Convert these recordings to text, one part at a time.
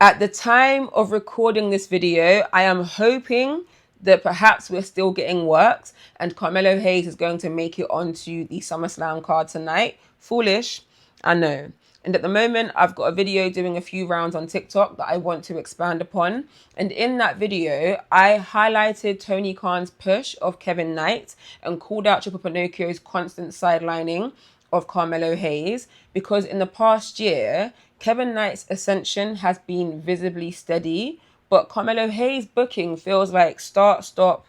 At the time of recording this video, I am hoping that perhaps we're still getting worked and Carmelo Haych is going to make it onto the SummerSlam card tonight. Foolish, I know. And at the moment, I've got a video doing a few rounds on TikTok that I want to expand upon. And in that video, I highlighted Tony Khan's push of Kevin Knight and called out Triple Pinocchio's constant sidelining of Carmelo Haych, because in the past year, Kevin Knight's ascension has been visibly steady, but Carmelo Hays' booking feels like start, stop,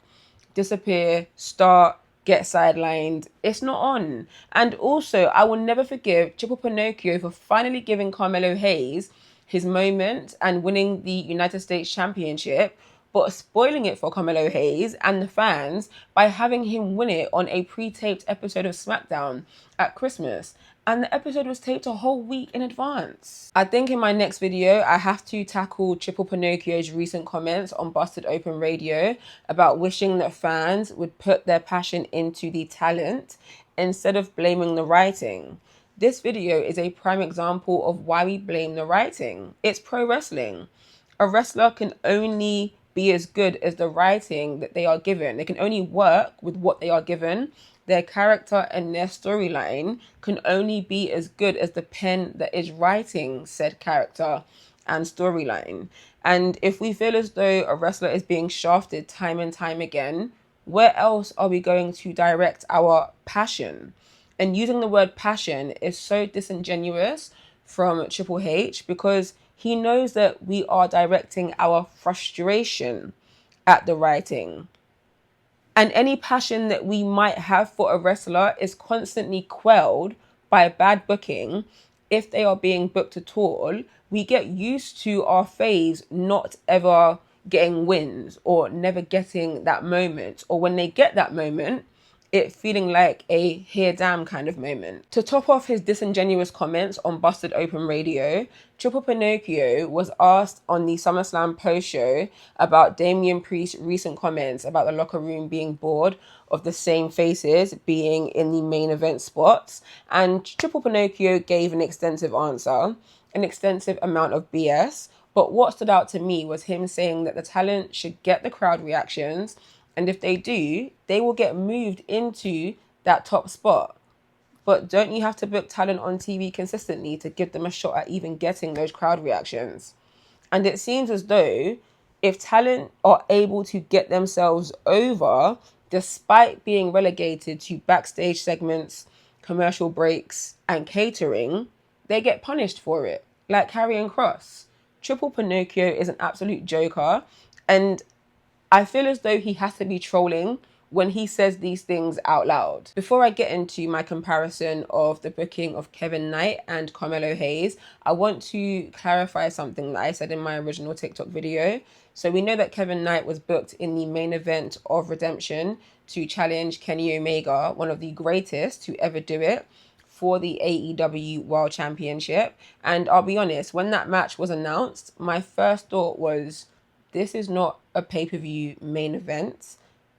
disappear, start, get sidelined. It's not on. And also, I will never forgive Triple Pinocchio for finally giving Carmelo Hays his moment and winning the United States Championship, but spoiling it for Carmelo Hays and the fans by having him win it on a pre-taped episode of SmackDown at Christmas. And the episode was taped a whole week in advance. I think in my next video, I have to tackle Triple Pinocchio's recent comments on Busted Open Radio about wishing that fans would put their passion into the talent instead of blaming the writing. This video is a prime example of why we blame the writing. It's pro wrestling. A wrestler can only be as good as the writing that they are given. They can only work with what they are given. Their character and their storyline can only be as good as the pen that is writing said character and storyline. And if we feel as though a wrestler is being shafted time and time again, where else are we going to direct our passion? And using the word passion is so disingenuous from Triple H, because he knows that we are directing our frustration at the writing. And any passion that we might have for a wrestler is constantly quelled by bad booking. If they are being booked at all, we get used to our faves not ever getting wins or never getting that moment. Or when they get that moment, it feeling like a here damn kind of moment. To top off his disingenuous comments on Busted Open Radio, Triple Pinocchio was asked on the SummerSlam post-show about Damian Priest's recent comments about the locker room being bored of the same faces being in the main event spots, and Triple Pinocchio gave an extensive answer, an extensive amount of BS, but what stood out to me was him saying that the talent should get the crowd reactions, and if they do, they will get moved into that top spot. But don't you have to book talent on TV consistently to give them a shot at even getting those crowd reactions? And it seems as though if talent are able to get themselves over, despite being relegated to backstage segments, commercial breaks, and catering, they get punished for it, like Karrion Kross. Triple Pinocchio is an absolute joker, and I feel as though he has to be trolling when he says these things out loud. Before I get into my comparison of the booking of Kevin Knight and Carmelo Hays, I want to clarify something that I said in my original TikTok video. So we know that Kevin Knight was booked in the main event of Redemption to challenge Kenny Omega, one of the greatest to ever do it, for the AEW World Championship. And I'll be honest, when that match was announced, my first thought was, this is not a pay-per-view main event.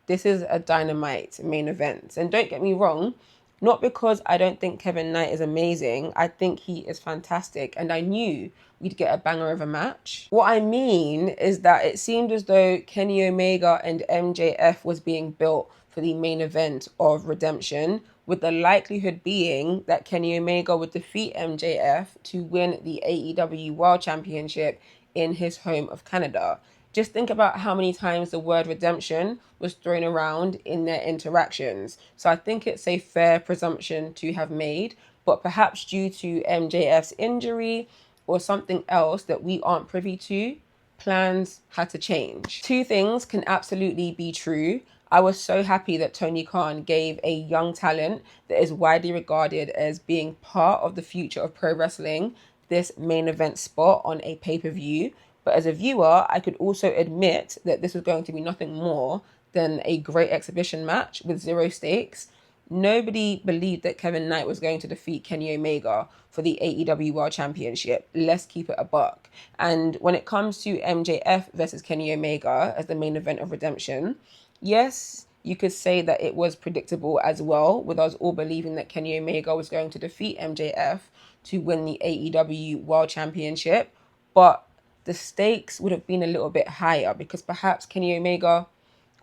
This is a Dynamite main event. And don't get me wrong, not because I don't think Kevin Knight is amazing. I think he is fantastic. And I knew we'd get a banger of a match. What I mean is that it seemed as though Kenny Omega and MJF was being built for the main event of Redemption, with the likelihood being that Kenny Omega would defeat MJF to win the AEW World Championship in his home of Canada. Just think about how many times the word redemption was thrown around in their interactions. So I think it's a fair presumption to have made, but perhaps due to MJF's injury or something else that we aren't privy to, plans had to change. Two things can absolutely be true. I was so happy that Tony Khan gave a young talent that is widely regarded as being part of the future of pro wrestling this main event spot on a pay-per-view. But as a viewer, I could also admit that this was going to be nothing more than a great exhibition match with zero stakes. Nobody believed that Kevin Knight was going to defeat Kenny Omega for the AEW World Championship. Let's keep it a buck. And when it comes to MJF versus Kenny Omega as the main event of Redemption, yes, you could say that it was predictable as well, with us all believing that Kenny Omega was going to defeat MJF to win the AEW World Championship. But the stakes would have been a little bit higher because perhaps Kenny Omega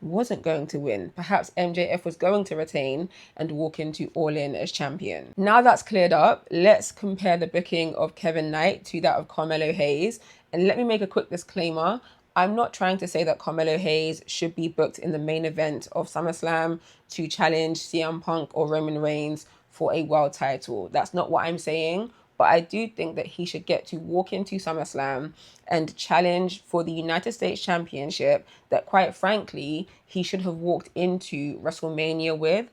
wasn't going to win. Perhaps MJF was going to retain and walk into All In as champion. Now that's cleared up, let's compare the booking of Kevin Knight to that of Carmelo Hayes. And let me make a quick disclaimer. I'm not trying to say that Carmelo Hayes should be booked in the main event of SummerSlam to challenge CM Punk or Roman Reigns for a world title. That's not what I'm saying. But I do think that he should get to walk into SummerSlam and challenge for the United States Championship that, quite frankly, he should have walked into WrestleMania with.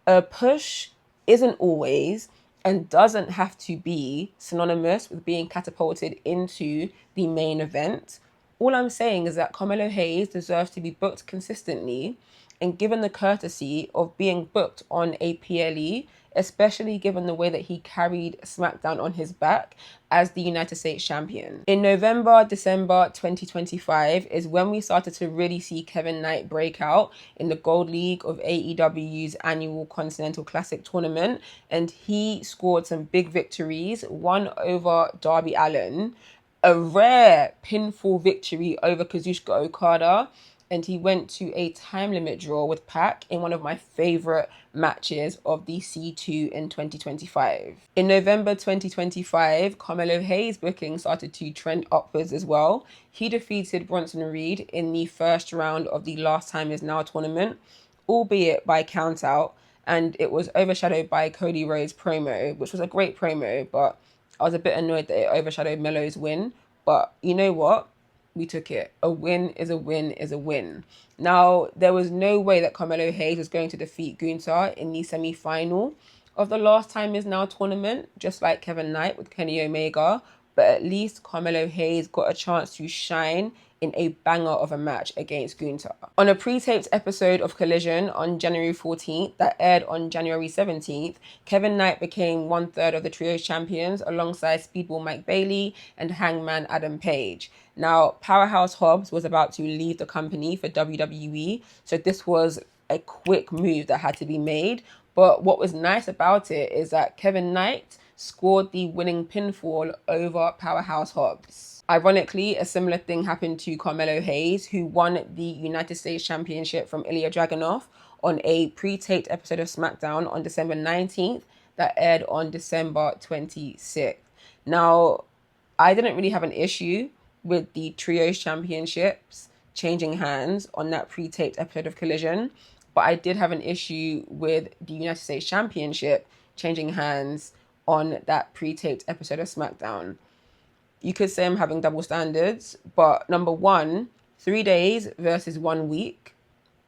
A push isn't always and doesn't have to be synonymous with being catapulted into the main event. All I'm saying is that Carmelo Hayes deserves to be booked consistently and given the courtesy of being booked on a PLE, especially given the way that he carried SmackDown on his back as the United States champion. In November, December 2025 is when we started to really see Kevin Knight break out in the Gold League of AEW's annual Continental Classic tournament, and he scored some big victories, one over Darby Allin, a rare pinfall victory over Kazuchika Okada, and he went to a time limit draw with Pac in one of my favorite matches of the C2 in 2025. In November 2025, Carmelo Hayes' booking started to trend upwards as well. He defeated Bronson Reed in the first round of the Last Time Is Now tournament, albeit by countout, and it was overshadowed by Cody Rhodes' promo, which was a great promo, but I was a bit annoyed that it overshadowed Melo's win. But you know what? We took it. A win is a win is a win. Now, there was no way that Carmelo Hayes was going to defeat Gunther in the semi-final of the Last Time Is Now tournament, just like Kevin Knight with Kenny Omega. But at least Carmelo Hayes got a chance to shine in a banger of a match against Gunther. On a pre-taped episode of Collision on January 14th that aired on January 17th, Kevin Knight became 1/3 of the Trios champions alongside Speedball Mike Bailey and Hangman Adam Page. Now, Powerhouse Hobbs was about to leave the company for WWE, so this was a quick move that had to be made. But what was nice about it is that Kevin Knight scored the winning pinfall over Powerhouse Hobbs. Ironically, a similar thing happened to Carmelo Hayes, who won the United States Championship from Ilya Dragunov on a pre-taped episode of SmackDown on December 19th that aired on December 26th. Now, I didn't really have an issue with the Trios Championships changing hands on that pre-taped episode of Collision, but I did have an issue with the United States Championship changing hands on that pre-taped episode of SmackDown. You could say I'm having double standards, but number one, 3 days versus 1 week,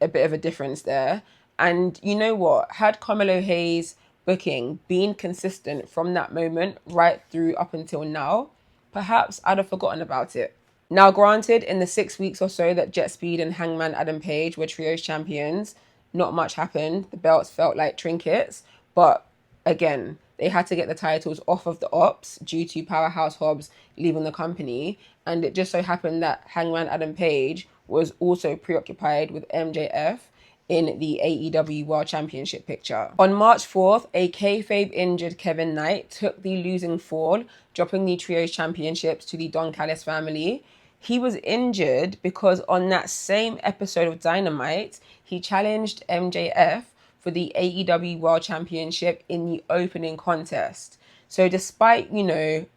a bit of a difference there. And you know what? Had Carmelo Hayes' booking been consistent from that moment right through up until now, perhaps I'd have forgotten about it. Now, granted, in the 6 weeks or so that Jet Speed and Hangman Adam Page were Trios champions, not much happened. The belts felt like trinkets, but again, they had to get the titles off of the Ops due to Powerhouse Hobbs leaving the company. And it just so happened that Hangman Adam Page was also preoccupied with MJF in the AEW World Championship picture. On March 4th, a kayfabe injured Kevin Knight took the losing fall, dropping the Trios Championships to the Don Callis family. He was injured because on that same episode of Dynamite, he challenged MJF for the AEW World Championship in the opening contest. So despite,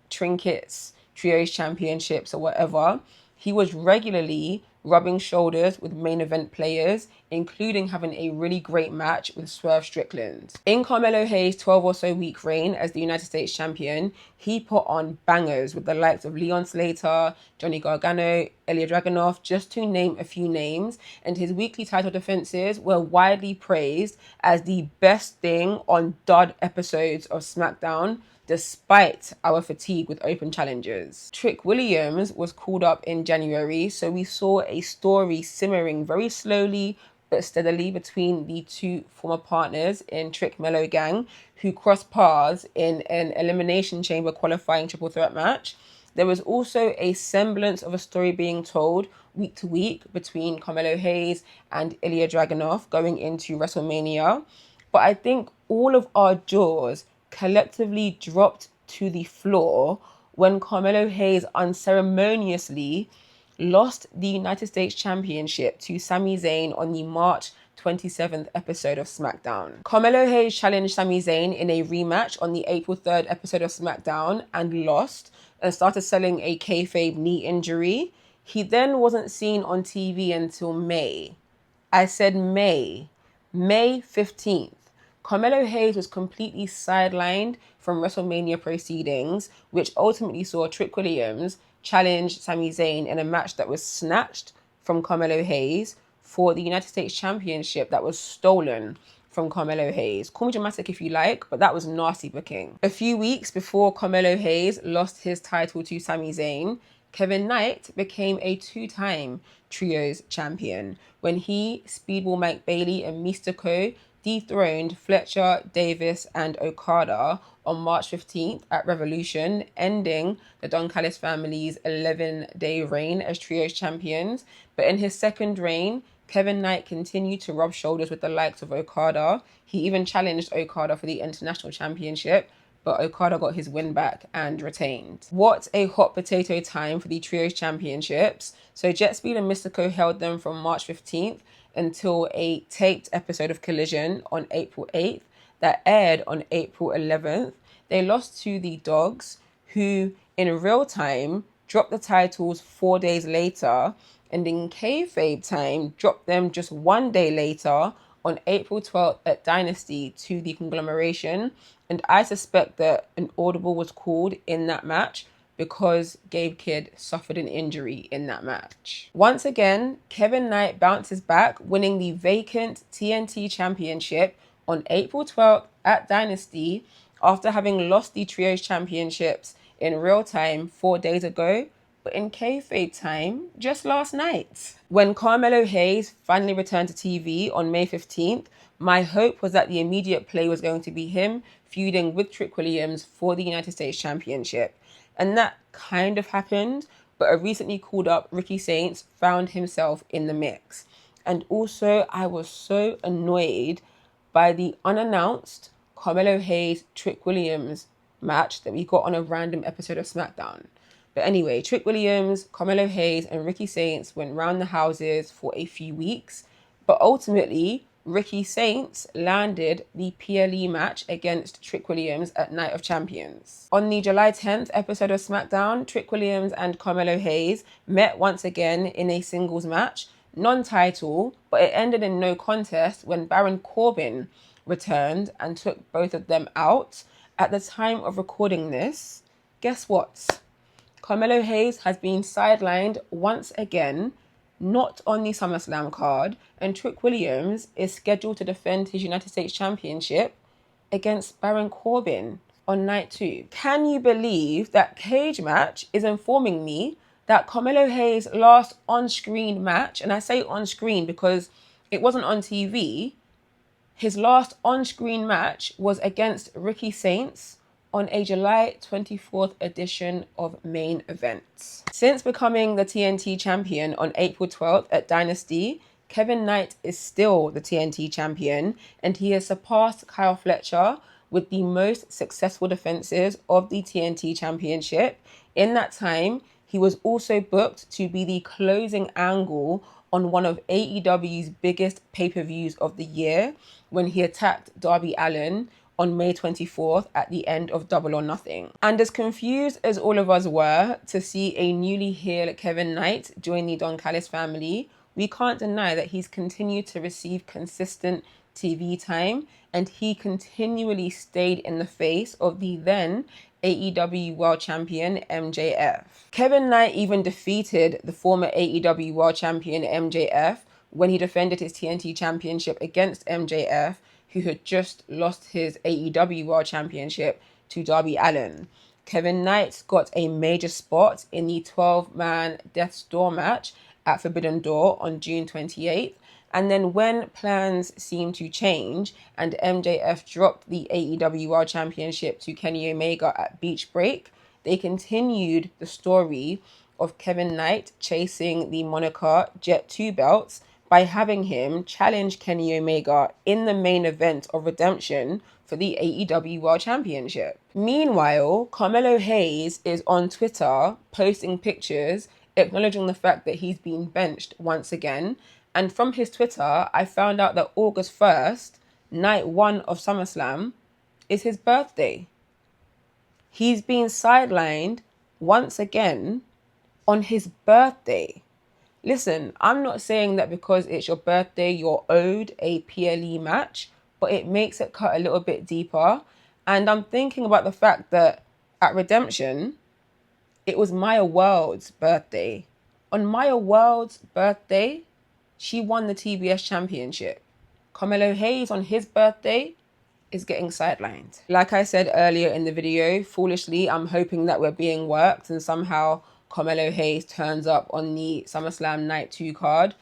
trinkets, Trios Championships or whatever, he was regularly rubbing shoulders with main event players, including having a really great match with Swerve Strickland. In Carmelo Hayes' 12 or so week reign as the United States champion, he put on bangers with the likes of Leon Slater, Johnny Gargano, Ilya Dragunov, just to name a few names, and his weekly title defenses were widely praised as the best thing on dud episodes of SmackDown, despite our fatigue with open challenges. Trick Williams was called up in January, so we saw a story simmering very slowly but steadily between the two former partners in Trick Mello Gang, who crossed paths in an Elimination Chamber qualifying triple threat match. There was also a semblance of a story being told week to week between Carmelo Hayes and Ilya Dragunov going into WrestleMania. But I think all of our jaws collectively dropped to the floor when Carmelo Hays unceremoniously lost the United States Championship to Sami Zayn on the March 27th episode of SmackDown. Carmelo Hays challenged Sami Zayn in a rematch on the April 3rd episode of SmackDown and lost and started selling a kayfabe knee injury. He then wasn't seen on TV until May. I said May 15th. Carmelo Hays was completely sidelined from WrestleMania proceedings, which ultimately saw Trick Williams challenge Sami Zayn in a match that was snatched from Carmelo Hays for the United States Championship that was stolen from Carmelo Hays. Call me dramatic if you like, but that was nasty booking. A few weeks before Carmelo Hays lost his title to Sami Zayn, Kevin Knight became a two-time Trios champion when he, Speedball Mike Bailey, and Mystico dethroned Fletcher, Davis, and Okada on March 15th at Revolution, ending the Don Callis family's 11-day reign as Trios champions. But in his second reign, Kevin Knight continued to rub shoulders with the likes of Okada. He even challenged Okada for the International Championship, but Okada got his win back and retained. What a hot potato time for the Trios Championships. So Jet Speed and Mystico held them from March 15th until a taped episode of Collision on April 8th that aired on April 11th. They lost to the Dogs, who in real time dropped the titles 4 days later, and in kayfabe time dropped them just 1 day later on April 12th at Dynasty to the conglomeration. And I suspect that an audible was called in that match because Gabe Kidd suffered an injury in that match. Once again, Kevin Knight bounces back, winning the vacant TNT Championship on April 12th at Dynasty after having lost the Trios Championships in real time 4 days ago, but in kayfabe time just last night. When Carmelo Hays finally returned to TV on May 15th, my hope was that the immediate play was going to be him feuding with Trick Williams for the United States Championship. And that kind of happened, but a recently called up Ricky Saints found himself in the mix. And also, I was so annoyed by the unannounced Carmelo Hays Trick Williams match that we got on a random episode of SmackDown. But anyway, Trick Williams, Carmelo Hays, and Ricky Saints went round the houses for a few weeks, but ultimately, Ricky Saints landed the PLE match against Trick Williams at Night of Champions. On the July 10th episode of SmackDown, Trick Williams and Carmelo Hays met once again in a singles match, non-title, but it ended in no contest when Baron Corbin returned and took both of them out. At the time of recording this, guess what? Carmelo Hays has been sidelined once again, not on the SummerSlam card, and Trick Williams is scheduled to defend his United States Championship against Baron Corbin on night 2. Can you believe that Cage Match is informing me that Carmelo Hays' last on-screen match, and I say on-screen because it wasn't on TV, his last on-screen match was against Ricky Saints on a July 24th edition of Main Event. Since becoming the TNT champion on April 12th at Dynasty, Kevin Knight is still the TNT champion, and he has surpassed Kyle Fletcher with the most successful defenses of the TNT championship. In that time, he was also booked to be the closing angle on one of AEW's biggest pay-per-views of the year when he attacked Darby Allin on May 24th at the end of Double or Nothing. And as confused as all of us were to see a newly heel Kevin Knight join the Don Callis family, we can't deny that he's continued to receive consistent TV time, and he continually stayed in the face of the then AEW World Champion MJF. Kevin Knight even defeated the former AEW World Champion MJF when he defended his TNT Championship against MJF, who had just lost his AEW World Championship to Darby Allin. Kevin Knight got a major spot in the 12-man Death's Door match at Forbidden Door on June 28th. And then when plans seemed to change and MJF dropped the AEW World Championship to Kenny Omega at Beach Break, they continued the story of Kevin Knight chasing the moniker Jet 2 belts by having him challenge Kenny Omega in the main event of Redemption for for the AEW World Championship. Meanwhile, Carmelo Hays is on Twitter posting pictures acknowledging the fact that he's been benched once again. And from his Twitter, I found out that August 1st, night 1 of SummerSlam, is his birthday. He's been sidelined once again on his birthday. Listen, I'm not saying that because it's your birthday, you're owed a PLE match, but it makes it cut a little bit deeper. And I'm thinking about the fact that at Redemption, it was Maya World's birthday. On Maya World's birthday, she won the TBS championship. Carmelo Hays on his birthday is getting sidelined. Like I said earlier in the video, foolishly, I'm hoping that we're being worked and somehow Carmelo Hays turns up on the SummerSlam Night 2 card.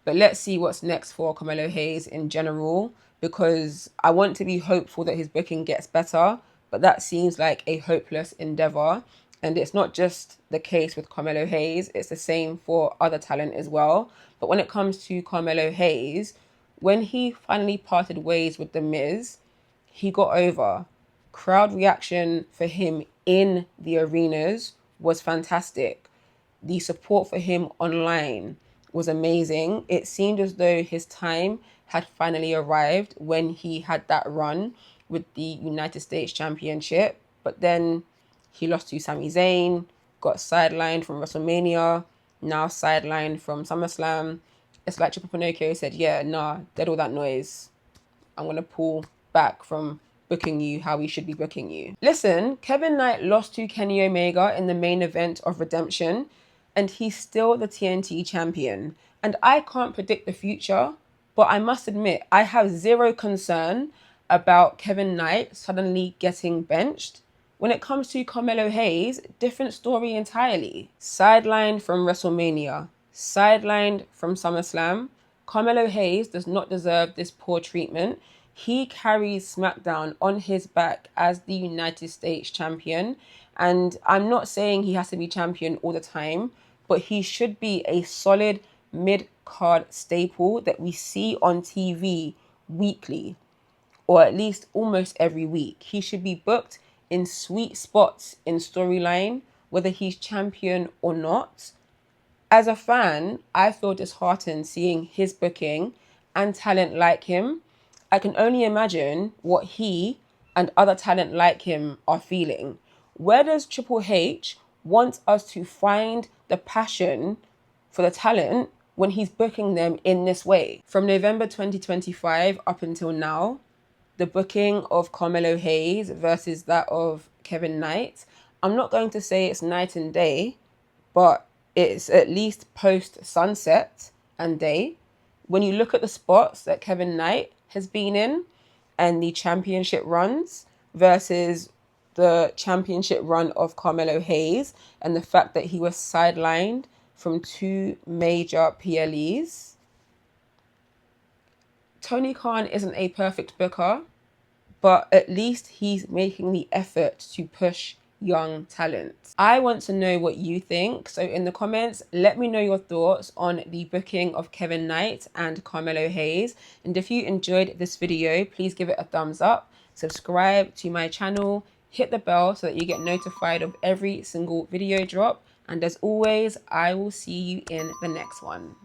But let's see what's next for Carmelo Hays in general, because I want to be hopeful that his booking gets better, but that seems like a hopeless endeavor. And it's not just the case with Carmelo Hays, it's the same for other talent as well. But when it comes to Carmelo Hays, when he finally parted ways with The Miz, he got over. Crowd reaction for him in the arenas was fantastic. The support for him online was amazing. It seemed as though his time had finally arrived when he had that run with the United States Championship. But then he lost to Sami Zayn, got sidelined from WrestleMania, now sidelined from SummerSlam. It's like Triple Pinocchio said, yeah, nah, dead all that noise. I'm going to pull back from booking you how we should be booking you. Listen, Kevin Knight lost to Kenny Omega in the main event of Redemption, and he's still the TNT champion. And I can't predict the future, but I must admit, I have zero concern about Kevin Knight suddenly getting benched. When it comes to Carmelo Hays, different story entirely. Sidelined from WrestleMania, sidelined from SummerSlam. Carmelo Hays does not deserve this poor treatment. He carries SmackDown on his back as the United States champion. And I'm not saying he has to be champion all the time, but he should be a solid mid-card staple that we see on TV weekly, or at least almost every week. He should be booked in sweet spots in storyline, whether he's champion or not. As a fan, I feel disheartened seeing his booking and talent like him. I can only imagine what he and other talent like him are feeling. Where does Triple H want us to find the passion for the talent when he's booking them in this way? From November 2025 up until now, the booking of Carmelo Hays versus that of Kevin Knight, I'm not going to say it's night and day, but it's at least post sunset and day. When you look at the spots that Kevin Knight has been in and the championship runs versus the championship run of Carmelo Hays and the fact that he was sidelined from 2 major PLEs, Tony Khan isn't a perfect booker, but at least he's making the effort to push young talent. I want to know what you think. So in the comments, let me know your thoughts on the booking of Kevin Knight and Carmelo Hays. And if you enjoyed this video, please give it a thumbs up, subscribe to my channel, hit the bell so that you get notified of every single video drop. And as always, I will see you in the next one.